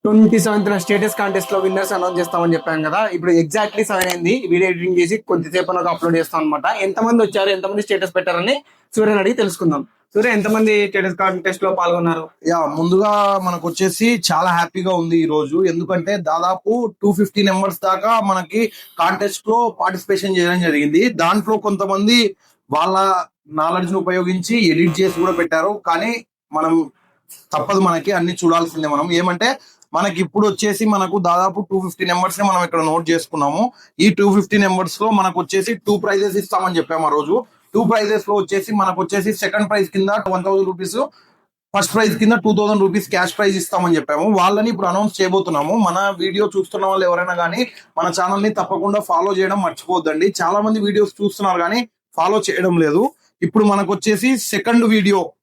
27th status contest లో winners announce చేస్తామని చెప్పాను కదా. ఇప్పుడు ఎగ్జాక్ట్లీ 7 అయింది. వీడియో ఎడిటింగ్ చేసి కొద్దిసేపు అప్లోడ్ చేస్తాం అనమాట. ఎంతమంది వచ్చారు, ఎంతమంది స్టేటస్ పెట్టారని సూర్యని అడిగి తెలుసుకుందాం. సూర్య, ఎంతమంది స్టేటస్ కాంటెస్ట్ లో పాల్గొన్నారు? ముందుగా మనకు వచ్చేసి చాలా హ్యాపీగా ఉంది ఈ రోజు. ఎందుకంటే దాదాపు 250 నెంబర్స్ దాకా మనకి కాంటెస్ట్ లో పార్టిసిపేషన్ చేయడం జరిగింది. దాంట్లో కొంతమంది వాళ్ళ నాలెడ్జ్ ను ఉపయోగించి ఎడిట్ చేసి కూడా పెట్టారు. కానీ మనం తప్పదు, మనకి అన్ని చూడాల్సిందే. మనం ఏమంటే మనకి ఇప్పుడు వచ్చేసి మనకు దాదాపు 250 నెంబర్స్ ని మనం ఇక్కడ నోట్ చేసుకున్నాము. ఈ 250 నెంబర్స్ లో మనకు వచ్చేసి 2 ప్రైజెస్ ఇస్తామని చెప్పాము ఆ రోజు. 2 ప్రైజెస్ లో వచ్చేసి మనకు వచ్చేసి సెకండ్ ప్రైజ్ కింద 1000 రూపీస్, ఫస్ట్ ప్రైజ్ కింద 2000 రూపీస్ క్యాష్ ప్రైజ్ ఇస్తామని చెప్పాము. వాళ్ళని ఇప్పుడు అనౌన్స్ చేయబోతున్నాము. మన వీడియో చూస్తున్న వాళ్ళు ఎవరైనా కానీ మన ఛానల్ ని తప్పకుండా ఫాలో చేయడం మర్చిపోద్దండి. చాలా మంది వీడియోస్ చూస్తున్నారు కానీ ఫాలో చేయడం లేదు. ఇప్పుడు మనకు వచ్చేసి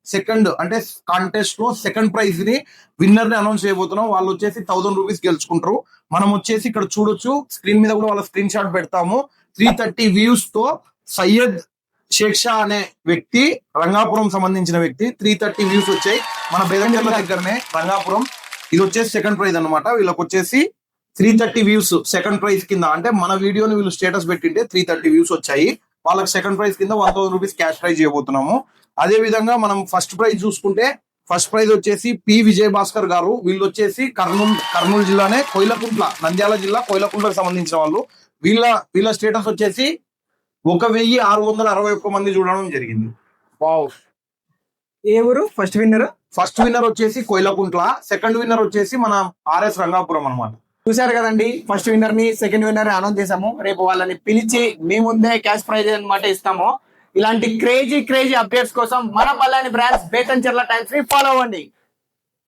సెకండ్ అంటే కాంటెస్ట్ లో సెకండ్ ప్రైజ్ ని విన్నర్ ని అనౌన్స్ చేయబోతున్నాం. వాళ్ళు వచ్చేసి 1000 రూపీస్ గెలుచుకుంటారు. మనం వచ్చేసి ఇక్కడ చూడొచ్చు, స్క్రీన్ మీద కూడా వాళ్ళ స్క్రీన్ షాట్ పెడతాము. 330 వ్యూస్ తో సయ్యద్ షేక్ షా అనే వ్యక్తి, రంగాపురం సంబంధించిన వ్యక్తి, 330 వ్యూస్ వచ్చాయి. మన బెదంచెర్ల దగ్గరనే రంగాపురం. ఇది వచ్చేసి సెకండ్ ప్రైజ్ అనమాట. వీళ్ళకి వచ్చేసి 330 వ్యూస్ సెకండ్ ప్రైజ్ కింద, అంటే మన వీడియోని వీళ్ళు స్టేటస్ పెట్టింటే 330 వ్యూస్ వచ్చాయి. వాళ్ళకి సెకండ్ ప్రైజ్ కింద 1000 రూపీస్ క్యాష్ ప్రైజ్ చేయబోతున్నాము. అదే విధంగా మనం ఫస్ట్ ప్రైజ్ చూసుకుంటే, ఫస్ట్ ప్రైజ్ వచ్చేసి పి విజయ్ భాస్కర్ గారు. వీళ్ళు వచ్చేసి కర్నూలు జిల్లానే కోయిలకుంట్ల, నంద్యాల జిల్లా కోయిలకుంట్లకు సంబంధించిన వాళ్ళు. వీళ్ళ స్టేటస్ వచ్చేసి 1661 మంది చూడడం జరిగింది. వావ్. ఏ ఊరు ఫస్ట్ విన్నర్? ఫస్ట్ విన్నర్ వచ్చేసి కోయిలకుంట్ల, సెకండ్ విన్నర్ వచ్చేసి మన ఆర్ఎస్ రంగాపురం అనమాట. చూశారు కదండి, ఫస్ట్ విన్నర్ ని సెకండ్ విన్నర్ అనౌన్స్ చేసాము. రేపు వాళ్ళని పిలిచి మీ ముందే క్యాష్ ప్రైజ్ అనమాట ఇస్తాము. ఇలాంటి క్రేజీ అప్డేట్స్ కోసం మన పల్లాని బ్రాండ్స్ బేతంచెర్ల టైమ్స్ ని ఫాలో అవ్వండి.